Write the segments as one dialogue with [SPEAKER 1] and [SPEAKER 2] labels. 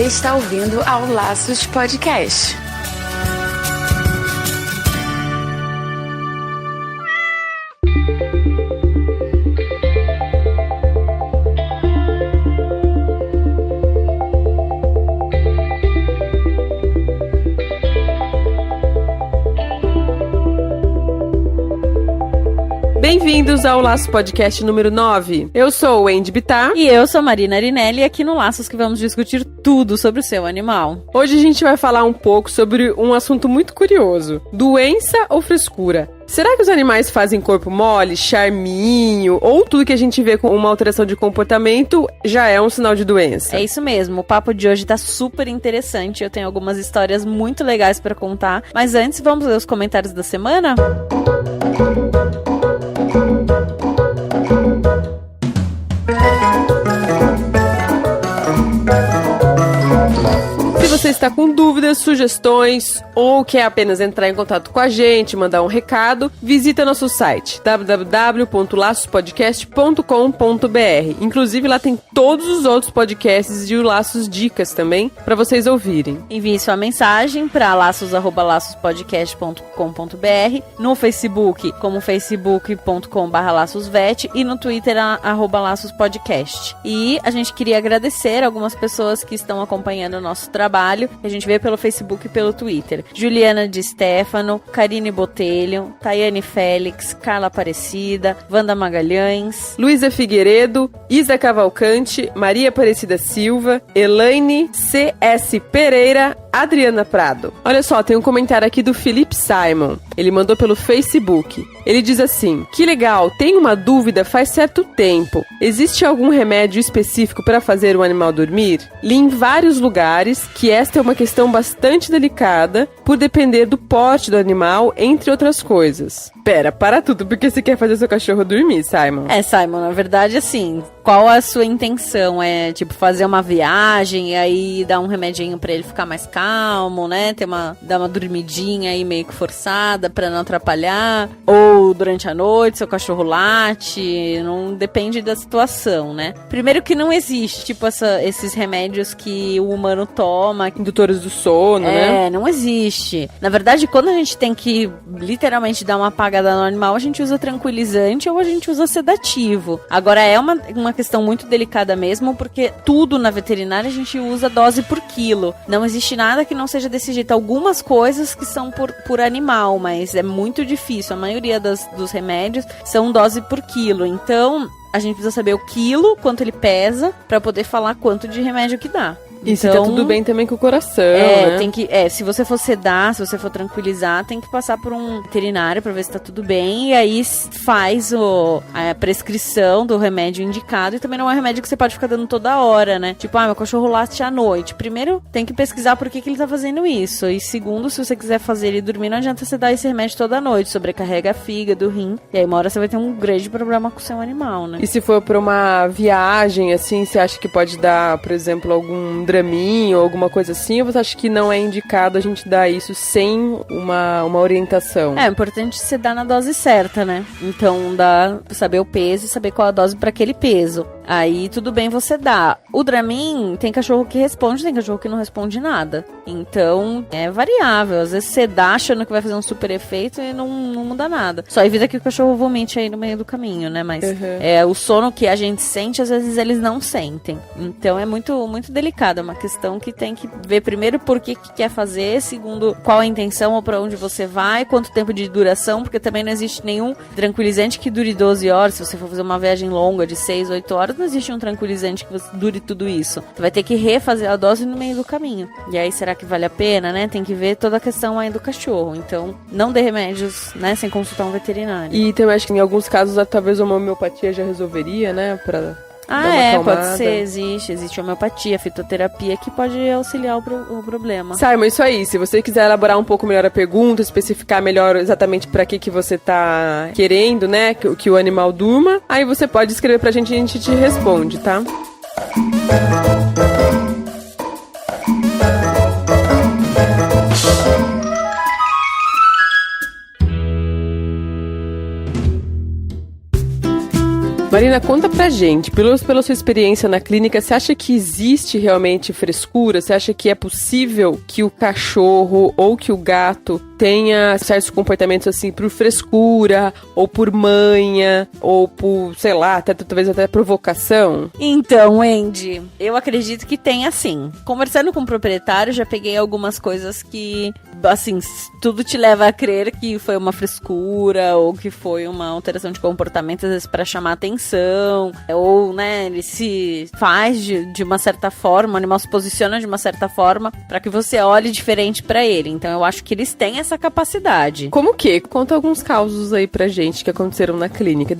[SPEAKER 1] Você está ouvindo ao Laços Podcast.
[SPEAKER 2] Bem-vindos ao Laços Podcast número 9. Eu sou o Wendy Bittar.
[SPEAKER 3] E eu sou Marina Arinelli, e aqui no Laços que vamos discutir tudo sobre o seu animal.
[SPEAKER 2] Hoje a gente vai falar um pouco sobre um assunto muito curioso. Doença ou frescura? Será que os animais fazem corpo mole, charminho, ou tudo que a gente vê com uma alteração de comportamento já é um sinal de doença?
[SPEAKER 3] É isso mesmo, o papo de hoje tá super interessante, eu tenho algumas histórias muito legais pra contar, mas antes vamos ler os comentários da semana?
[SPEAKER 2] Se você está com dúvidas, sugestões ou quer apenas entrar em contato com a gente, mandar um recado, visita nosso site www.laçospodcast.com.br. Inclusive lá tem todos os outros podcasts e o Laços Dicas também para vocês ouvirem.
[SPEAKER 3] Envie sua mensagem para laços@laçospodcast.com.br, no Facebook como facebook.com/laçosvet e no Twitter @laçospodcast. E a gente queria agradecer algumas pessoas que estão acompanhando o nosso trabalho, que a gente vê pelo Facebook e pelo Twitter. Juliana Di Stefano, Karine Botelho, Tayane Félix, Carla Aparecida, Wanda Magalhães,
[SPEAKER 2] Luísa Figueiredo, Isa Cavalcante, Maria Aparecida Silva, Elaine C.S. Pereira, Adriana Prado. Olha só, tem um comentário aqui do Felipe Simon. Ele mandou pelo Facebook. Ele diz assim: que legal, tenho uma dúvida faz certo tempo. Existe algum remédio específico para fazer o animal dormir? Li em vários lugares que esta é uma questão bastante delicada por depender do porte do animal, entre outras coisas. Pera, para tudo, porque você quer fazer seu cachorro dormir, Simon?
[SPEAKER 3] Simon, na verdade, assim, qual a sua intenção? É, tipo, fazer uma viagem e aí dar um remedinho pra ele ficar mais calmo, né? Dar uma dormidinha aí meio que forçada pra não atrapalhar? Ou durante a noite seu cachorro late? Não depende da situação, né? Primeiro que não existe, tipo, esses remédios que o humano toma.
[SPEAKER 2] Indutores do sono, né?
[SPEAKER 3] Não existe. Na verdade, quando a gente tem que literalmente dar uma apagada no animal, a gente usa tranquilizante ou a gente usa sedativo. Agora, é uma questão muito delicada mesmo, porque tudo na veterinária a gente usa dose por quilo. Não existe nada que não seja desse jeito. Algumas coisas que são por animal, mas é muito difícil. A maioria dos remédios são dose por quilo. Então, a gente precisa saber o quilo, quanto ele pesa, pra poder falar quanto de remédio que dá.
[SPEAKER 2] E se tá tudo bem também com o coração, né?
[SPEAKER 3] Se você for sedar, se você for tranquilizar, tem que passar por um veterinário pra ver se tá tudo bem. E aí faz a prescrição do remédio indicado. E também não é um remédio que você pode ficar dando toda hora, né? Tipo, meu cachorro late à noite. Primeiro, tem que pesquisar por que ele tá fazendo isso. E segundo, se você quiser fazer ele dormir, não adianta você dar esse remédio toda noite. Sobrecarrega fígado, rim. E aí uma hora você vai ter um grande problema com o seu animal, né?
[SPEAKER 2] E se for pra uma viagem, assim, você acha que pode dar, por exemplo, algum draminho ou alguma coisa assim, ou você acha que não é indicado a gente dar isso sem uma orientação?
[SPEAKER 3] É importante você dar na dose certa, né? Então, saber o peso e saber qual a dose para aquele peso. Aí, tudo bem você dá. O Dramin, tem cachorro que responde, tem cachorro que não responde nada. Então, é variável. Às vezes você dá achando que vai fazer um super efeito e não muda nada. Só evita que o cachorro vomite aí no meio do caminho, né? Mas o sono que a gente sente, às vezes eles não sentem. Então, é muito, muito delicado. É uma questão que tem que ver primeiro por que quer fazer, segundo qual a intenção ou pra onde você vai, quanto tempo de duração, porque também não existe nenhum tranquilizante que dure 12 horas. Se você for fazer uma viagem longa de 6, 8 horas, não existe um tranquilizante que dure tudo isso. Você vai ter que refazer a dose no meio do caminho. E aí, será que vale a pena, né? Tem que ver toda a questão aí do cachorro. Então, não dê remédios, né, sem consultar um veterinário.
[SPEAKER 2] E também acho que em alguns casos, talvez uma homeopatia já resolveria, né?
[SPEAKER 3] Pode ser, existe homeopatia, fitoterapia que pode auxiliar o problema.
[SPEAKER 2] Simon, isso aí, se você quiser elaborar um pouco melhor a pergunta, especificar melhor exatamente pra que você tá querendo, né, que o animal durma, aí você pode escrever pra gente e a gente te responde, tá? Marina, conta pra gente, pela sua experiência na clínica, você acha que existe realmente frescura? Você acha que é possível que o cachorro ou que o gato tenha certos comportamentos assim por frescura, ou por manha, ou por, sei lá, talvez até provocação?
[SPEAKER 3] Então, Andy, eu acredito que tem assim. Conversando com o proprietário, já peguei algumas coisas que, assim, tudo te leva a crer que foi uma frescura, ou que foi uma alteração de comportamento, às vezes pra chamar atenção, ou, né, ele se faz de uma certa forma, o animal se posiciona de uma certa forma pra que você olhe diferente pra ele. Então, eu acho que eles têm essa capacidade.
[SPEAKER 2] Como que? Conta alguns causos aí pra gente que aconteceram na clínica.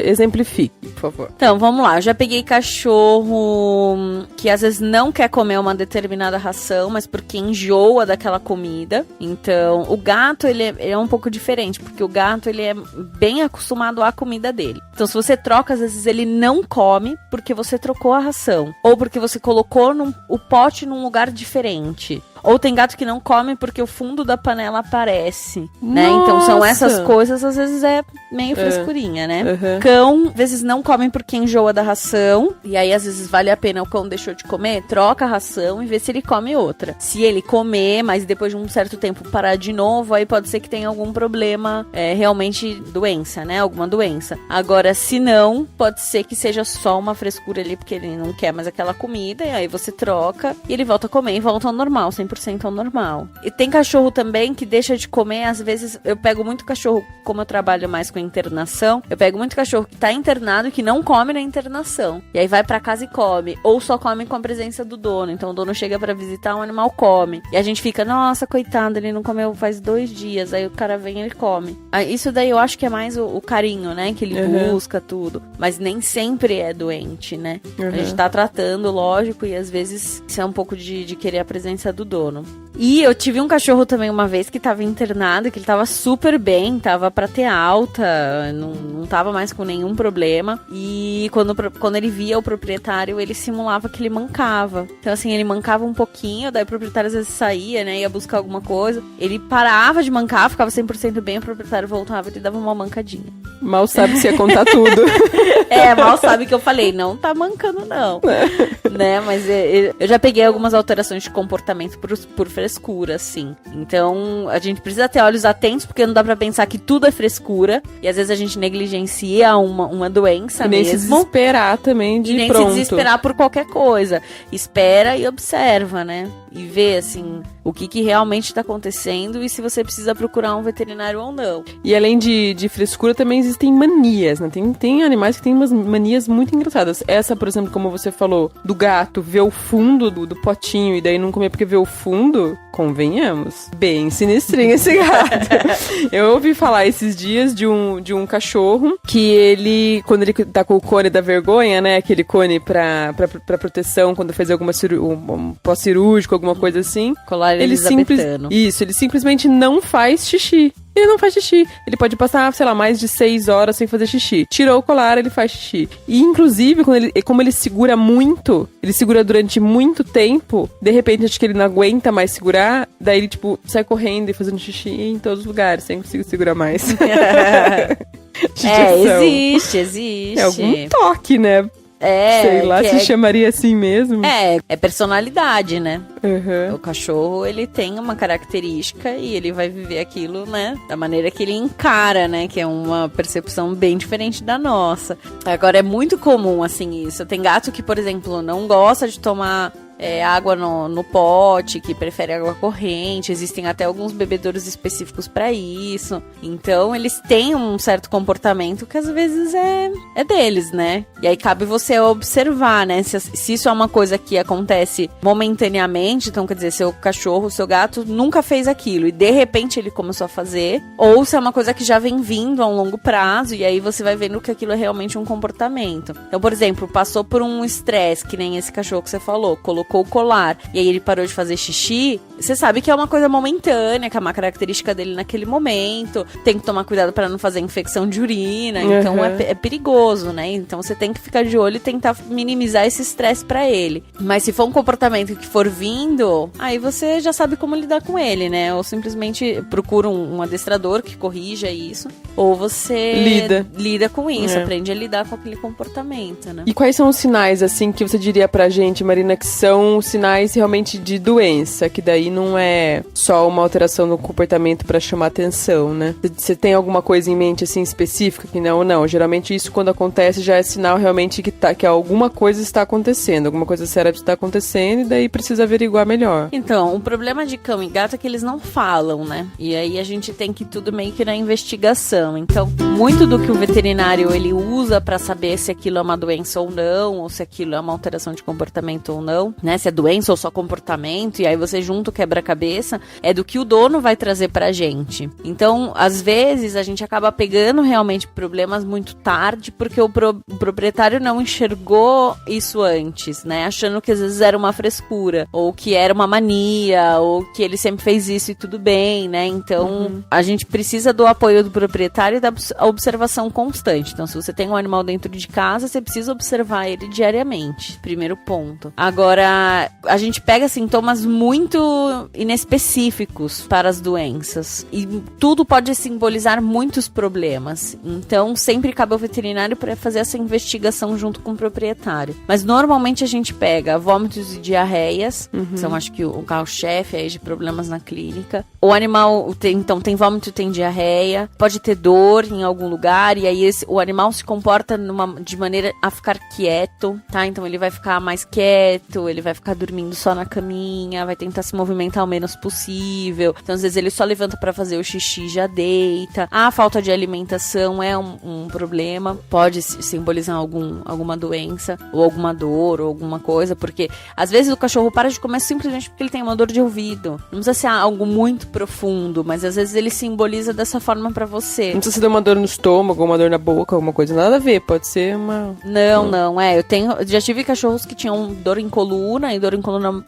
[SPEAKER 2] Exemplifique, por favor.
[SPEAKER 3] Então, vamos lá. Eu já peguei cachorro que às vezes não quer comer uma determinada ração, mas porque enjoa daquela comida. Então, o gato, ele é um pouco diferente, porque o gato, ele é bem acostumado à comida dele. Então, se você troca, às vezes ele não come porque você trocou a ração. Ou porque você colocou o pote num lugar diferente. Ou tem gato que não come porque o fundo da panela aparece, né? Então são essas coisas, às vezes é meio frescurinha, né?
[SPEAKER 2] Uhum.
[SPEAKER 3] Cão, às vezes não come porque enjoa da ração. E aí, às vezes, vale a pena o cão deixou de comer, troca a ração e vê se ele come outra. Se ele comer, mas depois de um certo tempo parar de novo, aí pode ser que tenha algum problema, realmente doença, né? Alguma doença. Agora, se não, pode ser que seja só uma frescura ali, porque ele não quer mais aquela comida, e aí você troca e ele volta a comer e volta ao normal, 100% ao normal. E tem cachorro também que deixa de comer, às vezes eu pego muito cachorro, como eu trabalho mais com internação, eu pego muito cachorro que tá internado e que não come na internação. E aí vai pra casa e come, ou só come com a presença do dono. Então o dono chega pra visitar, o animal come. E a gente fica, nossa, coitado, ele não comeu faz 2 dias. Aí o cara vem e ele come. Isso daí eu acho que é mais o carinho, né? Que ele busca tudo. Mas nem sempre é doente, né? A gente tá tratando, lógico, e às vezes isso é um pouco de querer a presença do dono. E eu tive um cachorro também uma vez que tava internado, que ele tava super bem, tava pra ter alta, não tava mais com nenhum problema. E quando ele via o proprietário, ele simulava que ele mancava. Então assim, ele mancava um pouquinho, daí o proprietário às vezes saía, né, ia buscar alguma coisa. Ele parava de mancar, ficava 100% bem, o proprietário voltava e ele dava uma mancadinha.
[SPEAKER 2] Mal sabe se ia contar tudo.
[SPEAKER 3] Mal sabe que eu falei, não tá mancando não. Né, mas eu já peguei algumas alterações de comportamento por frescura, assim. Então, a gente precisa ter olhos atentos, porque não dá pra pensar que tudo é frescura. E às vezes a gente negligencia uma doença mesmo.
[SPEAKER 2] E nem se desesperar também de pronto.
[SPEAKER 3] E nem se desesperar por qualquer coisa. Espera e observa, né? E vê, assim, o que realmente tá acontecendo e se você precisa procurar um veterinário ou não.
[SPEAKER 2] E além de frescura, também existem manias, né? Tem animais que têm umas manias muito engraçadas. Essa, por exemplo, como você falou, do gato ver o fundo do potinho e daí não comer porque vê o fundo, convenhamos. Bem sinistrinho esse gato. Eu ouvi falar esses dias de um cachorro que ele, quando ele tá com o cone da vergonha, né? Aquele cone pra proteção, quando fez alguma um pós-cirúrgico, alguma coisa assim.
[SPEAKER 3] Colar
[SPEAKER 2] ele ele simplesmente não faz xixi. Ele não faz xixi. Ele pode passar, sei lá, mais de 6 horas sem fazer xixi. Tirou o colar, ele faz xixi. E, inclusive, como ele segura muito, ele segura durante muito tempo, de repente, acho que ele não aguenta mais segurar, daí ele, tipo, sai correndo e fazendo xixi em todos os lugares, sem conseguir segurar mais.
[SPEAKER 3] Existe.
[SPEAKER 2] É algum toque, né? Sei lá se chamaria assim mesmo.
[SPEAKER 3] É personalidade, né?
[SPEAKER 2] Uhum.
[SPEAKER 3] O cachorro, ele tem uma característica e ele vai viver aquilo, né? Da maneira que ele encara, né? Que é uma percepção bem diferente da nossa. Agora, é muito comum, assim, isso. Tem gato que, por exemplo, não gosta de tomar água no pote, que prefere água corrente. Existem até alguns bebedouros específicos para isso. Então, eles têm um certo comportamento que às vezes é deles, né? E aí cabe você observar, né? Se isso é uma coisa que acontece momentaneamente, então quer dizer, seu cachorro, seu gato nunca fez aquilo e de repente ele começou a fazer, ou se é uma coisa que já vem vindo a um longo prazo e aí você vai vendo que aquilo é realmente um comportamento. Então, por exemplo, passou por um estresse, que nem esse cachorro que você falou, colocou colocou o colar e aí ele parou de fazer xixi, você sabe que é uma coisa momentânea, que é uma característica dele naquele momento, tem que tomar cuidado para não fazer infecção de urina, então é perigoso, né? Então você tem que ficar de olho e tentar minimizar esse estresse para ele. Mas se for um comportamento que for vindo, aí você já sabe como lidar com ele, né? Ou simplesmente procura um adestrador que corrija isso, ou você lida com isso, aprende a lidar com aquele comportamento, né?
[SPEAKER 2] E quais são os sinais, assim, que você diria pra gente, Marina, que são sinais realmente de doença, que daí não é só uma alteração no comportamento pra chamar atenção, né? Você tem alguma coisa em mente, assim, específica que não? Geralmente isso, quando acontece, já é sinal realmente que alguma coisa está acontecendo, alguma coisa séria está acontecendo e daí precisa averiguar melhor.
[SPEAKER 3] Então, o problema de cão e gato é que eles não falam, né? E aí a gente tem que ir tudo meio que na investigação. Então, muito do que o veterinário ele usa pra saber se aquilo é uma doença ou não, ou se aquilo é uma alteração de comportamento ou não, né? Se é doença ou só comportamento, e aí você junta o quebra-cabeça, é do que o dono vai trazer pra gente. Então, às vezes, a gente acaba pegando realmente problemas muito tarde, porque o proprietário não enxergou isso antes, né? Achando que às vezes era uma frescura, ou que era uma mania, ou que ele sempre fez isso e tudo bem, né? Então, a gente precisa do apoio do proprietário e da observação constante. Então, se você tem um animal dentro de casa, você precisa observar ele diariamente. Primeiro ponto. Agora, a gente pega sintomas muito inespecíficos para as doenças. E tudo pode simbolizar muitos problemas. Então, sempre cabe ao veterinário para fazer essa investigação junto com o proprietário. Mas, normalmente, a gente pega vômitos e diarreias. São, acho que, o carro-chefe aí de problemas na clínica. O animal, tem vômito e tem diarreia. Pode ter dor em algum lugar. E aí, o animal se comporta de maneira a ficar quieto, tá? Então, ele vai ficar mais quieto, ele vai ficar dormindo só na caminha, vai tentar se movimentar o menos possível. Então, às vezes, ele só levanta pra fazer o xixi e já deita. A falta de alimentação é um problema. Pode simbolizar alguma doença, ou alguma dor, ou alguma coisa, porque, às vezes, o cachorro para de comer simplesmente porque ele tem uma dor de ouvido. Não precisa ser algo muito profundo, mas, às vezes, ele simboliza dessa forma pra você.
[SPEAKER 2] Não precisa ser uma dor no estômago, uma dor na boca, alguma coisa, nada a ver, pode ser uma...
[SPEAKER 3] Não, eu já tive cachorros que tinham dor em coluna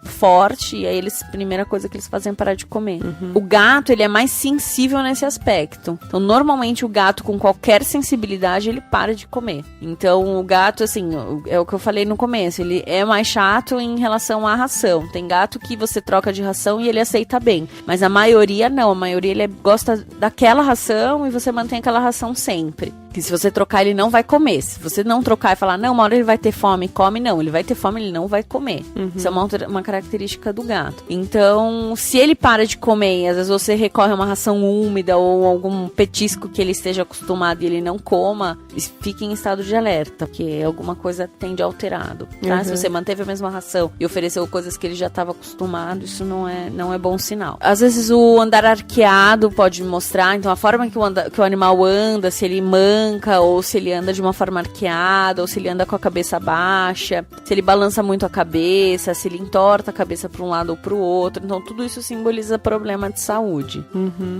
[SPEAKER 3] forte, e aí a primeira coisa que eles fazem é parar de comer. O gato, ele é mais sensível nesse aspecto. Então, normalmente, o gato com qualquer sensibilidade, ele para de comer. Então, o gato, assim, é o que eu falei no começo, ele é mais chato em relação à ração. Tem gato que você troca de ração e ele aceita bem, mas a maioria não, a maioria ele gosta daquela ração e você mantém aquela ração sempre. Que se você trocar, ele não vai comer. Se você não trocar e falar, não, uma hora ele vai ter fome, come, não. Ele vai ter fome, ele não vai comer. Isso é uma característica do gato. Então, se ele para de comer e às vezes você recorre a uma ração úmida ou algum petisco que ele esteja acostumado e ele não coma, fique em estado de alerta, porque alguma coisa tende alterado, tá? Se você manteve a mesma ração e ofereceu coisas que ele já estava acostumado, isso não é bom sinal. Às vezes o andar arqueado pode mostrar, então a forma que o animal anda, se ele manca, ou se ele anda de uma forma arqueada, ou se ele anda com a cabeça baixa, se ele balança muito a cabeça, se ele entorta a cabeça para um lado ou para o outro. Então tudo isso simboliza problema de saúde.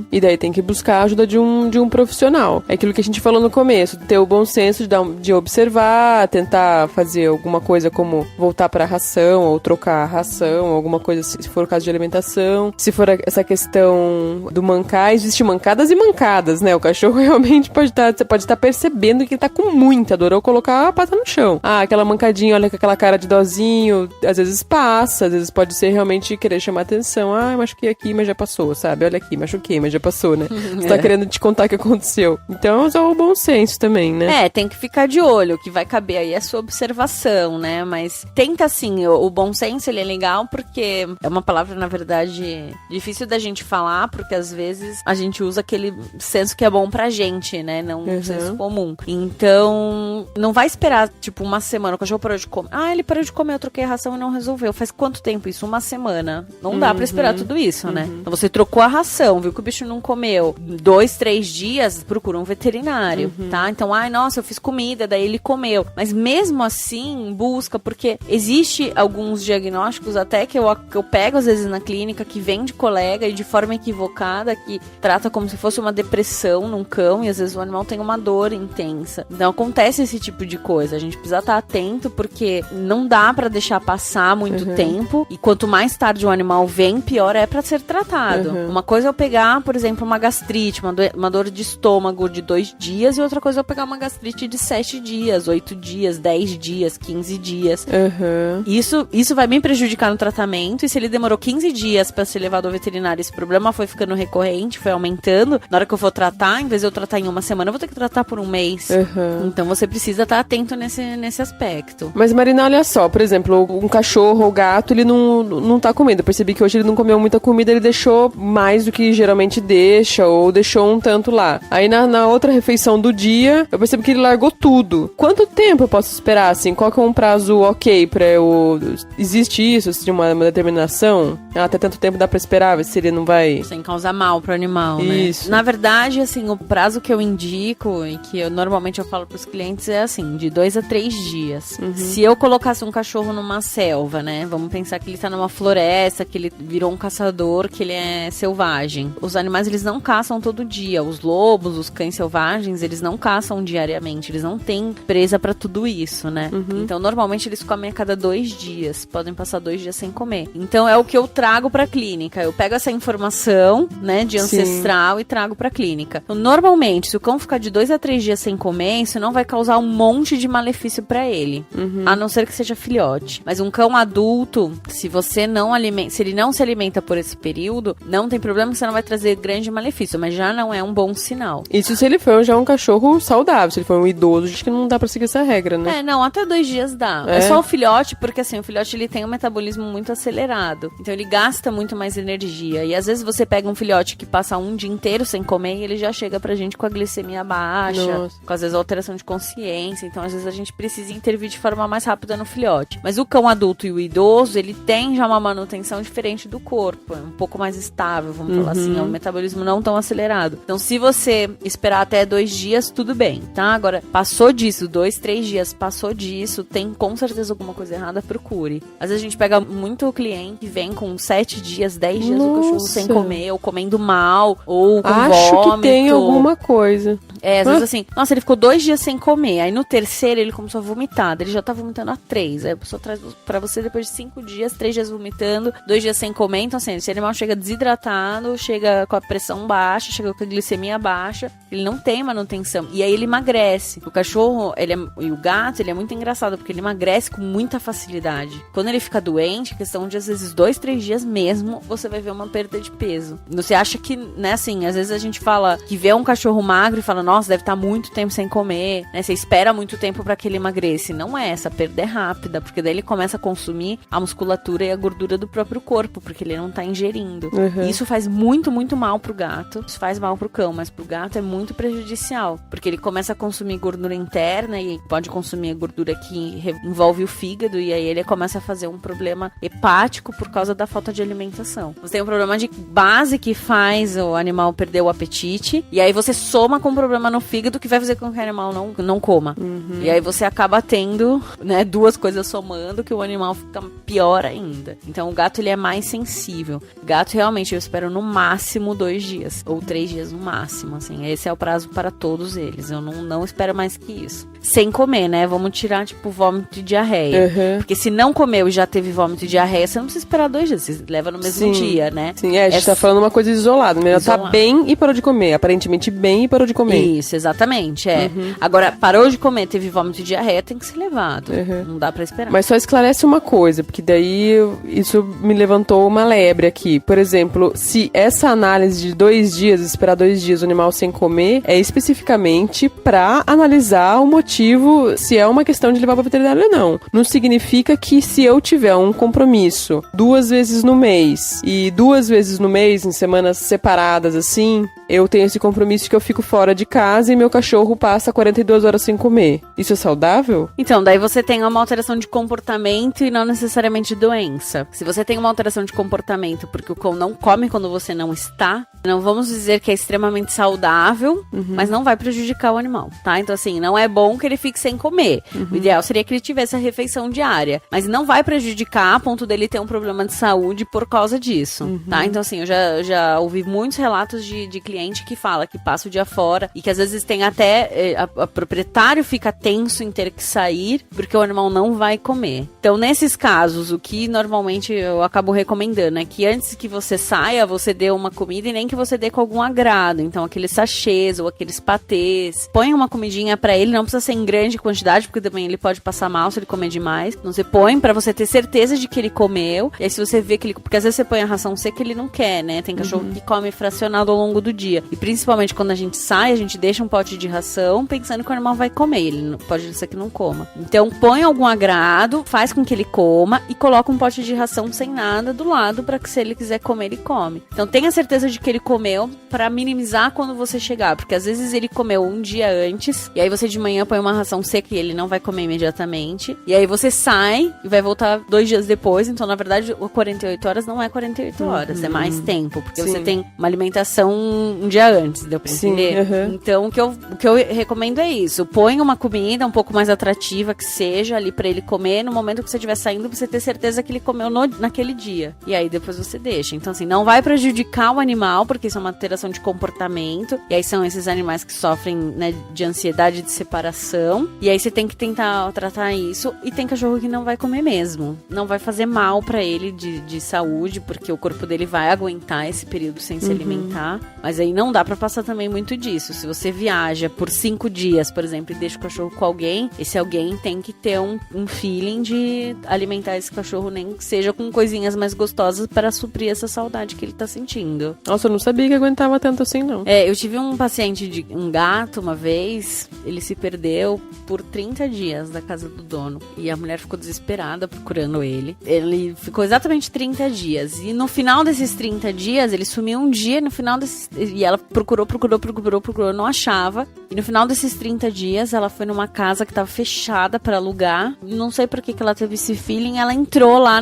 [SPEAKER 2] E daí tem que buscar a ajuda de um profissional. É aquilo que a gente falou no começo, ter o bom senso de observar, tentar fazer alguma coisa como voltar para a ração, ou trocar a ração, alguma coisa se for o caso de alimentação. Se for essa questão do mancar, existe mancadas e mancadas, né? O cachorro realmente você pode estar percebendo que ele tá com muita dor, ou colocar a pata no chão. Aquela mancadinha, olha com aquela cara de dozinho, às vezes passa, às vezes pode ser realmente querer chamar atenção. Eu machuquei aqui, mas já passou, sabe? Olha aqui, machuquei, mas já passou, né? Você tá querendo te contar o que aconteceu. Então, é o bom senso também, né?
[SPEAKER 3] Tem que ficar de olho, o que vai caber aí é a sua observação, né? Mas tenta, assim, o bom senso, ele é legal porque é uma palavra, na verdade, difícil da gente falar, porque às vezes a gente usa aquele senso que é bom pra gente, né? Não um senso comum. Então, não vai esperar, tipo, uma semana, o cachorro parou de comer. Ele parou de comer, eu troquei a ração e não resolveu. Faz quanto tempo isso? Uma semana. Não dá pra esperar tudo isso, né? Então, você trocou a ração, viu que o bicho não comeu 2, 3 dias, procura um veterinário, tá? Então, ai, nossa, eu fiz comida, daí ele comeu. Mas mesmo assim, busca, porque existe alguns diagnósticos até que eu pego às vezes na clínica, que vem de colega e de forma equivocada, que trata como se fosse uma depressão num cão, e às vezes o animal tem uma dor intensa. Então acontece esse tipo de coisa. A gente precisa estar atento, porque não dá pra deixar passar muito tempo, e quanto mais tarde o animal vem, pior é pra ser tratado. Uma coisa é eu pegar, por exemplo, uma gastrite, uma dor de estômago de 2 dias, e outra coisa é eu pegar uma gastrite de 7 dias, 8 dias, 10 dias, 15 dias. Isso vai me prejudicar no tratamento, e se ele demorou 15 dias pra ser levado ao veterinário, esse problema foi ficando recorrente, foi aumentando, na hora que eu for tratar, em vez de eu tratar em uma semana, eu vou ter que tratar por um mês. Então você precisa estar atento nesse aspecto.
[SPEAKER 2] Mas, Marina, olha só, por exemplo, um cachorro ou gato, ele não tá comendo. Eu percebi que hoje ele não comeu muita comida, ele deixou mais do que geralmente deixa, ou deixou um tanto lá. Aí na outra refeição do dia, eu percebi que ele largou tudo. Quanto tempo eu posso esperar, assim? Qual que é um prazo ok pra eu... Existe isso, assim, uma determinação? Até tanto tempo dá pra esperar, ver se ele não vai...
[SPEAKER 3] Sem causar mal pro animal, né?
[SPEAKER 2] Isso.
[SPEAKER 3] Na verdade, assim, o prazo que eu indico, e que normalmente eu falo pros clientes, é assim, de 2 a 3 dias. Se eu colocasse um cachorro numa selva, né? Vamos pensar que ele tá numa floresta, que ele virou um caçador, que ele é selvagem. Os animais, eles não caçam todo dia. Os lobos, os cães selvagens, eles não caçam diariamente. Eles não têm presa pra tudo isso, né? Então, normalmente, eles comem a cada 2 dias. Podem passar 2 dias sem comer. Então, é o que eu trago pra clínica. Eu pego essa informação, né, de ancestral e trago pra clínica. Então, normalmente, se o cão ficar de 2 a 3 dias sem comer, isso não vai causar um monte de malefício pra ele. A não ser que seja filhote. Mas um cão adulto, se você não alimenta, se ele não se alimenta por esse período, não tem problema, que você não vai trazer grande malefício, mas já não é um bom sinal.
[SPEAKER 2] Isso se ele for já um cachorro saudável. Se ele for um idoso, acho que não dá pra seguir essa regra, né?
[SPEAKER 3] Não, até 2 dias dá. É só o filhote, porque assim, o filhote ele tem um metabolismo muito acelerado. Então ele gasta muito mais energia. E às vezes você pega um filhote que passa um dia inteiro sem comer e ele já chega pra gente com a glicemia baixa, com às vezes alteração de consciência. Então às vezes a gente precisa intervir de forma mais rápida no filhote. Mas o cão adulto e o idoso, ele tem já uma manutenção diferente do corpo. É um pouco mais estável, vamos falar assim. É um metabolismo não tão acelerado. Então se você esperar até 2 dias, tudo bem, tá? Agora, passou disso, 2, 3 dias, passou disso, tem com certeza alguma coisa errada, procure. Às vezes a gente pega muito cliente que vem com 7 dias, 10 dias o cachorro sem comer, ou comendo mal, ou com vômito.
[SPEAKER 2] Acho que tem alguma coisa.
[SPEAKER 3] Às vezes assim, nossa, ele ficou 2 dias sem comer, aí no terceiro ele começou a vomitar, ele já tá vomitando há 3, aí a pessoa traz pra você depois de 5 dias, 3 dias vomitando, 2 dias sem comer, então assim, esse animal chega desidratado, chega com a pressão baixa, chega com a glicemia baixa, ele não tem manutenção, e aí ele emagrece. O cachorro, e o gato, ele é muito engraçado, porque ele emagrece com muita facilidade. Quando ele fica doente, questão de às vezes 2, 3 dias mesmo, você vai ver uma perda de peso. Você acha que, né, assim, às vezes a gente fala que vê um cachorro magro e fala, nossa, deve estar muito tempo sem comer, né, você espera muito tempo pra que ele emagreça. Não é, essa perda é rápida, porque daí ele começa a consumir a musculatura e a gordura do próprio corpo, porque ele não tá ingerindo. E isso faz muito, muito mal pro gato. Isso faz mal pro cão, mas pro gato é muito prejudicial, porque ele começa a consumir gordura interna e pode consumir a gordura que envolve o fígado, e aí ele começa a fazer um problema hepático por causa da falta de alimentação. Você tem um problema de base que faz o animal perder o apetite, e aí você soma com um problema no fígado que vai fazer com que o animal não coma. E aí você acaba tendo, né, 2 coisas somando, que o animal fica pior ainda. Então o gato, ele é mais sensível. O gato, realmente, eu espero no máximo 2 dias, ou 3 dias no máximo, assim. Esse é o prazo para todos eles. Eu não espero mais que isso. Sem comer, né? Vamos tirar, tipo, vômito e diarreia. Porque se não comeu e já teve vômito e diarreia, você não precisa esperar 2 dias. Você leva no mesmo dia, né?
[SPEAKER 2] Sim, a gente tá falando uma coisa isolada. Ela tá bem e parou de comer. Aparentemente bem e parou de comer.
[SPEAKER 3] Isso, exatamente, Agora, parou de comer, teve vômito e diarreia, tem que ser levado. Não dá pra esperar.
[SPEAKER 2] Mas só esclarece uma coisa, porque daí isso me levantou uma lebre aqui. Por exemplo, se essa análise de 2 dias, esperar 2 dias o animal sem comer, é especificamente pra analisar o motivo, se é uma questão de levar pra veterinário ou não. Não significa que se eu tiver um compromisso 2 vezes no mês, e 2 vezes no mês, em semanas separadas assim, eu tenho esse compromisso que eu fico fora de casa e meu cachorro passa 42 horas sem comer. Isso é saudável?
[SPEAKER 3] Então, daí você tem uma alteração de comportamento e não necessariamente doença. Se você tem uma alteração de comportamento porque o cão não come quando você não está, Não vamos dizer que é extremamente saudável, mas não vai prejudicar o animal, tá? Então, assim, não é bom que ele fique sem comer. O ideal seria que ele tivesse a refeição diária, mas não vai prejudicar a ponto dele ter um problema de saúde por causa disso, tá? Então, assim, eu já ouvi muitos relatos de cliente que fala que passa o dia fora e que às vezes tem até... a proprietário fica tenso em ter que sair porque o animal não vai comer. Então, nesses casos, o que normalmente eu acabo recomendando é que antes que você saia, você dê uma comida e nem que você dê com algum agrado. Então, aqueles sachês ou aqueles patês. Põe uma comidinha pra ele, não precisa ser em grande quantidade, porque também ele pode passar mal se ele comer demais. Então, você põe pra você ter certeza de que ele comeu. E aí, se você vê que ele... Porque às vezes você põe a ração seca e ele não quer, né? Tem cachorro que come fracionado ao longo do dia. E principalmente quando a gente sai, a gente deixa um pote de ração pensando que o animal vai comer. Ele pode ser que não coma. Então, põe algum agrado, faz com que ele coma e coloca um pote de ração sem nada do lado pra que se ele quiser comer, ele come. Então, tenha certeza de que ele comeu pra minimizar quando você chegar. Porque às vezes ele comeu um dia antes e aí você de manhã põe uma ração seca e ele não vai comer imediatamente. E aí você sai e vai voltar 2 dias depois. Então, na verdade, 48 horas não é 48 horas. É mais tempo. Porque você tem uma alimentação um dia antes, deu pra entender? Então, o que eu recomendo é isso. Põe uma comida um pouco mais atrativa que seja ali pra ele comer. No momento que você estiver saindo, você ter certeza que ele comeu naquele dia. E aí depois você deixa. Então, assim, não vai prejudicar o animal, porque isso é uma alteração de comportamento. E aí são esses animais que sofrem, né, de ansiedade de separação. E aí você tem que tentar tratar isso. E tem cachorro que não vai comer mesmo. Não vai fazer mal pra ele de saúde, porque o corpo dele vai aguentar esse período sem se alimentar. Mas aí não dá pra passar também muito disso. Se você viaja por 5 dias, por exemplo, e deixa o cachorro com alguém, esse alguém tem que ter um feeling de alimentar esse cachorro, nem que seja com coisinhas mais gostosas para suprir essa saudade que ele tá sentindo.
[SPEAKER 2] Nossa, eu não sabia que aguentava tanto assim, não.
[SPEAKER 3] Eu tive um paciente de um gato uma vez, ele se perdeu por 30 dias da casa do dono. E a mulher ficou desesperada procurando ele. Ele ficou exatamente 30 dias. E no final desses 30 dias, ele sumiu um dia, e ela procurou, não achava. E no final desses 30 dias, ela foi numa casa que tava fechada pra alugar. Não sei por que ela teve esse feeling. Ela entrou lá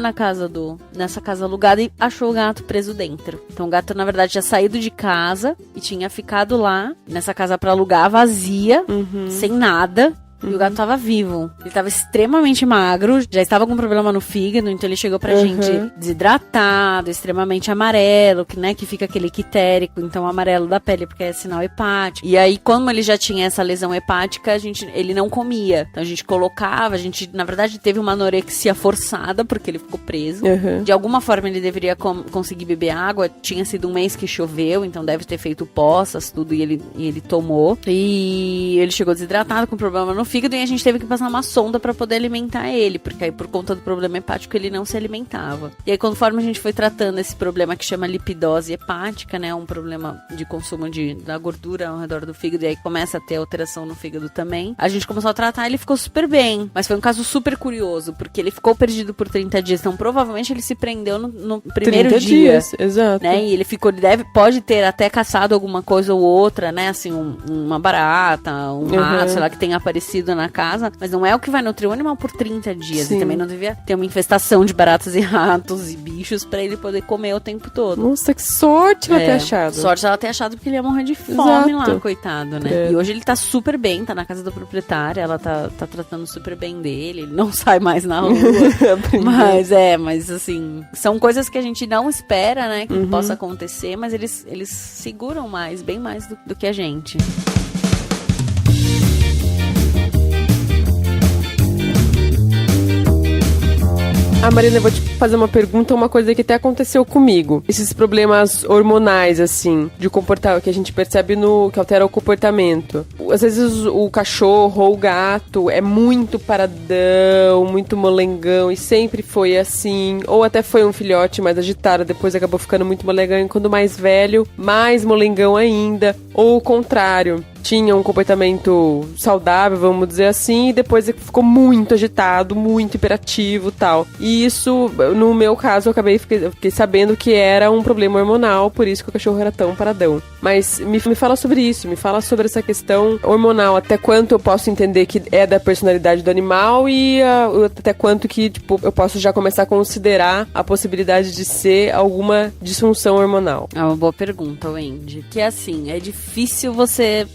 [SPEAKER 3] nessa casa alugada e achou o gato preso dentro. Então o gato, na verdade, tinha saído de casa e tinha ficado lá, nessa casa pra alugar, vazia, sem nada. E o gato tava vivo. Ele tava extremamente magro, já estava com problema no fígado, então ele chegou pra gente desidratado, extremamente amarelo, que fica aquele quitérico, então amarelo da pele, porque é sinal hepático. E aí, como ele já tinha essa lesão hepática, ele não comia. Então a gente colocava, na verdade, teve uma anorexia forçada, porque ele ficou preso. De alguma forma ele deveria conseguir beber água, tinha sido um mês que choveu, então deve ter feito poças, tudo, e ele tomou. E ele chegou desidratado, com problema no fígado, e a gente teve que passar uma sonda pra poder alimentar ele, porque aí por conta do problema hepático ele não se alimentava. E aí conforme a gente foi tratando esse problema que chama lipidose hepática, né, um problema de consumo da gordura ao redor do fígado, e aí começa a ter alteração no fígado também, a gente começou a tratar, ele ficou super bem, mas foi um caso super curioso, porque ele ficou perdido por 30 dias, então provavelmente ele se prendeu no primeiro
[SPEAKER 2] 30
[SPEAKER 3] dia.
[SPEAKER 2] Dias, exato.
[SPEAKER 3] Né, e ele pode ter até caçado alguma coisa ou outra, né, assim, uma barata, um rato, sei lá, que tenha aparecido na casa, mas não é o que vai nutrir o animal por 30 dias.
[SPEAKER 2] Sim.
[SPEAKER 3] E também não devia ter uma infestação de baratas e ratos e bichos pra ele poder comer o tempo todo.
[SPEAKER 2] Nossa, que sorte ela ter achado.
[SPEAKER 3] Sorte ela ter achado, porque ele ia morrer de fome
[SPEAKER 2] Exato.
[SPEAKER 3] lá, coitado, né? E hoje ele tá super bem, tá na casa da proprietária, ela tá tratando super bem dele, ele não sai mais na rua. mas assim, são coisas que a gente não espera, né, que possa acontecer, mas eles seguram bem mais do que a gente.
[SPEAKER 2] Marina, eu vou te fazer uma pergunta, uma coisa que até aconteceu comigo. Esses problemas hormonais, assim, de comportar, que a gente percebe que altera o comportamento. Às vezes o cachorro ou o gato é muito paradão, muito molengão, e sempre foi assim. Ou até foi um filhote mais agitado, depois acabou ficando muito molengão, e quando mais velho, mais molengão ainda. Ou o contrário. tinha um comportamento saudável, vamos dizer assim, e depois ficou muito agitado, muito hiperativo e tal. E isso, no meu caso, eu fiquei sabendo que era um problema hormonal, por isso que o cachorro era tão paradão. Mas me fala sobre isso, me fala sobre essa questão hormonal, até quanto eu posso entender que é da personalidade do animal e até quanto que, tipo, eu posso já começar a considerar a possibilidade de ser alguma disfunção hormonal.
[SPEAKER 3] É uma boa pergunta, Wendy. Que é assim, é difícil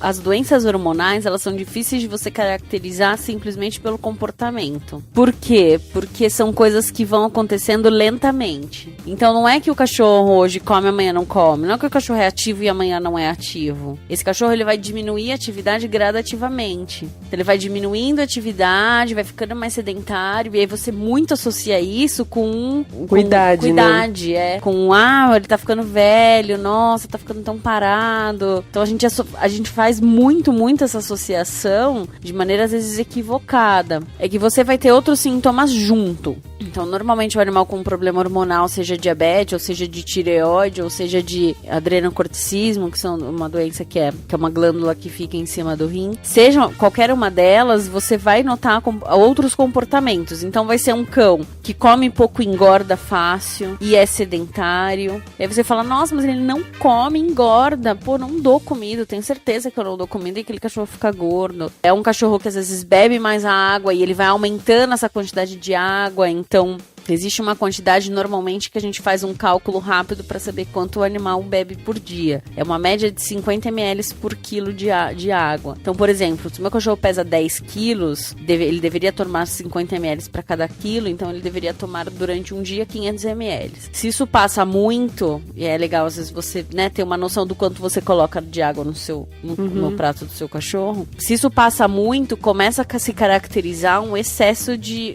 [SPEAKER 3] as doenças hormonais, elas são difíceis de você caracterizar simplesmente pelo comportamento. Por quê? Porque são coisas que vão acontecendo lentamente. Então não é que o cachorro hoje come, amanhã não come. Não é que o cachorro é ativo e amanhã não é ativo. Esse cachorro, ele vai diminuir a atividade gradativamente. Então, ele vai diminuindo a atividade, vai ficando mais sedentário, e aí você muito associa isso com
[SPEAKER 2] idade, né?
[SPEAKER 3] Com, ele tá ficando velho, nossa, tá ficando tão parado. Então a gente faz muito essa associação de maneira às vezes equivocada. É que você vai ter outros sintomas junto. Então, normalmente o animal com um problema hormonal, seja diabetes, ou seja de tireoide, ou seja de adrenocorticismo, que são uma doença que é uma glândula que fica em cima do rim, seja qualquer uma delas, você vai notar outros comportamentos. Então, vai ser um cão que come pouco e engorda fácil e é sedentário. E aí você fala, nossa, mas ele não come, engorda. Pô, não dou comida, tenho certeza que eu não dou comida e aquele cachorro fica gordo. É um cachorro que às vezes bebe mais água e ele vai aumentando essa quantidade de água. Então, existe uma quantidade normalmente que a gente faz um cálculo rápido para saber quanto o animal bebe por dia. É uma média de 50 ml por quilo de água. Então, por exemplo, se o meu cachorro pesa 10 quilos, ele deveria tomar 50 ml para cada quilo, então ele deveria tomar durante um dia 500 ml. Se isso passa muito, e é legal às vezes você, né, ter uma noção do quanto você coloca de água no prato do seu cachorro. Se isso passa muito, começa a se caracterizar um excesso de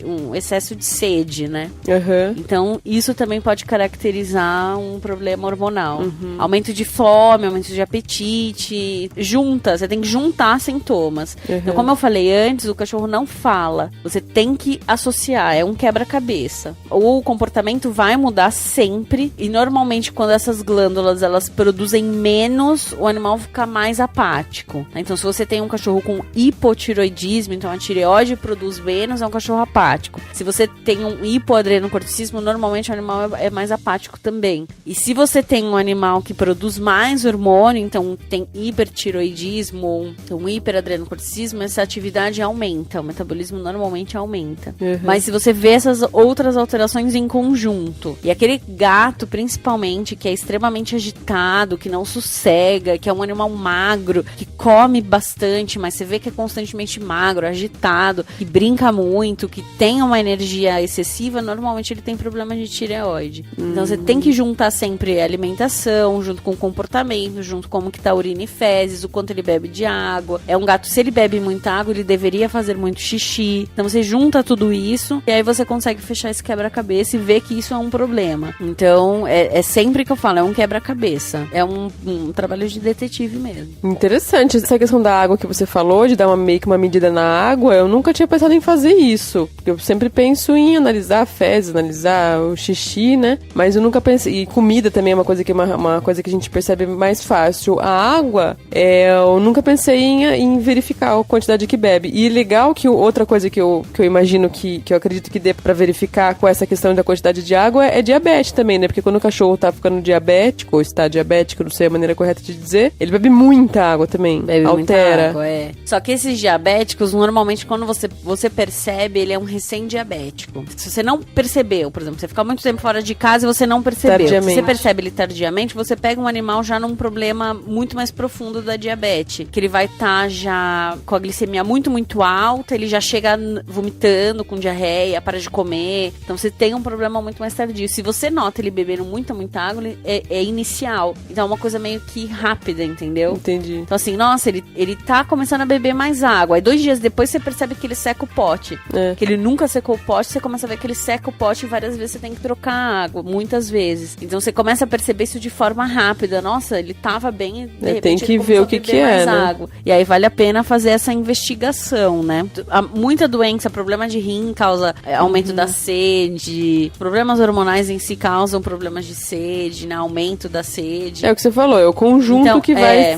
[SPEAKER 3] sede, né?
[SPEAKER 2] Uhum.
[SPEAKER 3] Então, isso também pode caracterizar um problema hormonal. Aumento de fome, aumento de apetite. Você tem que juntar sintomas. Então, como eu falei antes, o cachorro não fala. Você tem que associar, é um quebra-cabeça. O comportamento vai mudar sempre. E normalmente, quando essas glândulas elas produzem menos, o animal fica mais apático. Então, se você tem um cachorro com hipotiroidismo, então a tireoide produz menos, é um cachorro apático. Se você tem um hipoadrenocorticismo, normalmente o animal é mais apático também. E se você tem um animal que produz mais hormônio, então tem hipertiroidismo ou um hiperadrenocorticismo, essa atividade aumenta, o metabolismo normalmente aumenta. Mas se você vê essas outras alterações em conjunto, e aquele gato principalmente que é extremamente agitado, que não sossega, que é um animal magro, que come bastante, mas você vê que é constantemente magro, agitado, que brinca muito, que tem uma energia excessiva, normalmente ele tem problema de tireoide. Então você tem que juntar sempre a alimentação, junto com o comportamento, junto com como que tá a urina e fezes, o quanto ele bebe de água. É um gato, se ele bebe muita água, ele deveria fazer muito xixi. Então você junta tudo isso e aí você consegue fechar esse quebra-cabeça e ver que isso é um problema. Então é sempre que eu falo, é um quebra-cabeça. É um trabalho de detetive mesmo.
[SPEAKER 2] Interessante. Essa questão da água que você falou, de dar meio que uma medida na água, eu nunca tinha pensado em fazer isso. Eu sempre penso em analisar a fezes, analisar o xixi, né? Mas eu nunca pensei... E comida também é uma coisa que a gente percebe mais fácil. A água, eu nunca pensei em verificar a quantidade que bebe. E legal que outra coisa que eu imagino que eu acredito que dê pra verificar com essa questão da quantidade de água é diabetes também, né? Porque quando o cachorro tá ficando diabético, ou está diabético, não sei a maneira correta de dizer, ele bebe muita água também.
[SPEAKER 3] Bebe
[SPEAKER 2] altera.
[SPEAKER 3] Muita água, Só que esses diabéticos, normalmente, quando você percebe, ele é um recém-diabético. Se você não percebeu, por exemplo, você ficar muito tempo fora de casa e você não percebeu. Se você percebe ele tardiamente, você pega um animal já num problema muito mais profundo da diabetes. Que ele vai estar já com a glicemia muito, muito alta, ele já chega vomitando, com diarreia, para de comer. Então você tem um problema muito mais tardio. Se você nota ele bebendo muita água, é inicial. Então é uma coisa meio que rápida, entendeu?
[SPEAKER 2] Entendi.
[SPEAKER 3] Então assim, nossa, ele tá começando a beber mais água. Aí 2 dias depois você percebe que ele seca o pote. Que ele nunca secou o pote, você começa a ver que ele seca o pote várias vezes, você tem que trocar água, muitas vezes. Então você começa a perceber isso de forma rápida. Nossa, ele tava bem, de repente
[SPEAKER 2] tem que ver o que é, né?
[SPEAKER 3] Água. E aí vale a pena fazer essa investigação, né? Muita doença, problema de rim causa aumento da sede, problemas hormonais em si causam problemas de sede, né? Aumento da sede.
[SPEAKER 2] É o que você falou, é o conjunto então, que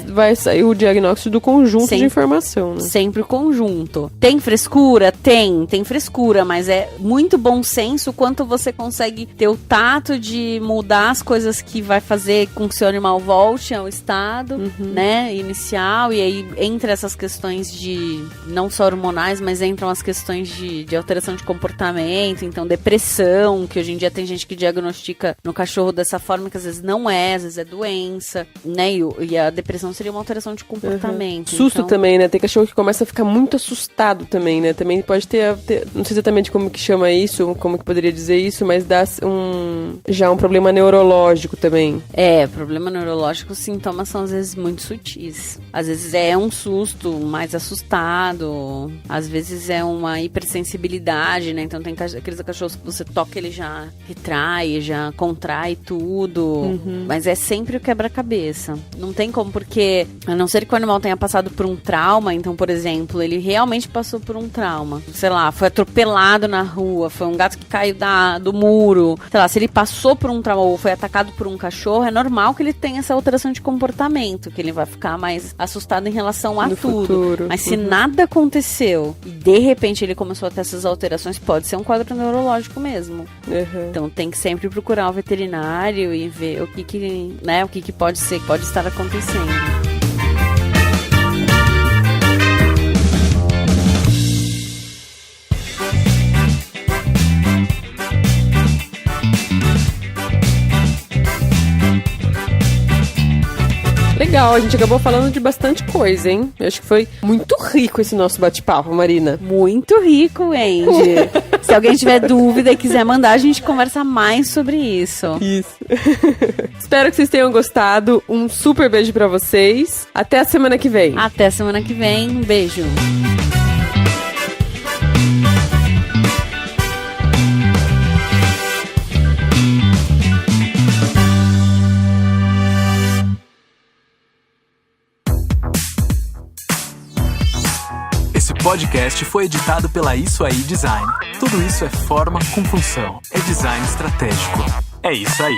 [SPEAKER 2] vai sair o diagnóstico do conjunto de informação, né?
[SPEAKER 3] Sempre o conjunto. Tem frescura? Tem frescura, mas é muito bom senso quanto você consegue ter o tato de mudar as coisas que vai fazer com que seu animal volte ao estado, né, inicial, e aí entre essas questões de, não só hormonais, mas entram as questões de alteração de comportamento, então depressão, que hoje em dia tem gente que diagnostica no cachorro dessa forma, que às vezes não é, às vezes é doença, né, e a depressão seria uma alteração de comportamento.
[SPEAKER 2] Susto então... também, né, tem cachorro que começa a ficar muito assustado também, né, também pode ter não sei exatamente como que chama isso, como que poderia dizer isso, mas dá já um problema neurológico também.
[SPEAKER 3] Problema neurológico, os sintomas são às vezes muito sutis. Às vezes é um susto mais assustado, às vezes é uma hipersensibilidade, né? Então tem aqueles cachorros que você toca, ele já retrai, já contrai tudo. Mas é sempre o quebra-cabeça. Não tem como, porque a não ser que o animal tenha passado por um trauma, então, por exemplo, ele realmente passou por um trauma. Sei lá, foi atropelado na rua, foi um gato que caiu do muro. Sei lá, se ele passou por um trauma ou foi atacado por um cachorro, é normal que ele tenha essa alteração de comportamento, que ele vai ficar mais assustado em relação a tudo.
[SPEAKER 2] Futuro.
[SPEAKER 3] Mas se nada aconteceu e de repente ele começou a ter essas alterações, pode ser um quadro neurológico mesmo. Então tem que sempre procurar o veterinário e ver o que pode estar acontecendo.
[SPEAKER 2] Legal, a gente acabou falando de bastante coisa, hein? Eu acho que foi muito rico esse nosso bate-papo, Marina.
[SPEAKER 3] Muito rico, Andy. Se alguém tiver dúvida e quiser mandar, a gente conversa mais sobre isso.
[SPEAKER 2] Isso. Espero que vocês tenham gostado. Um super beijo pra vocês. Até a semana que vem.
[SPEAKER 3] Até a semana que vem. Um beijo.
[SPEAKER 4] Esse podcast foi editado pela Isso Aí Design. Tudo isso é forma com função. É design estratégico. É isso aí.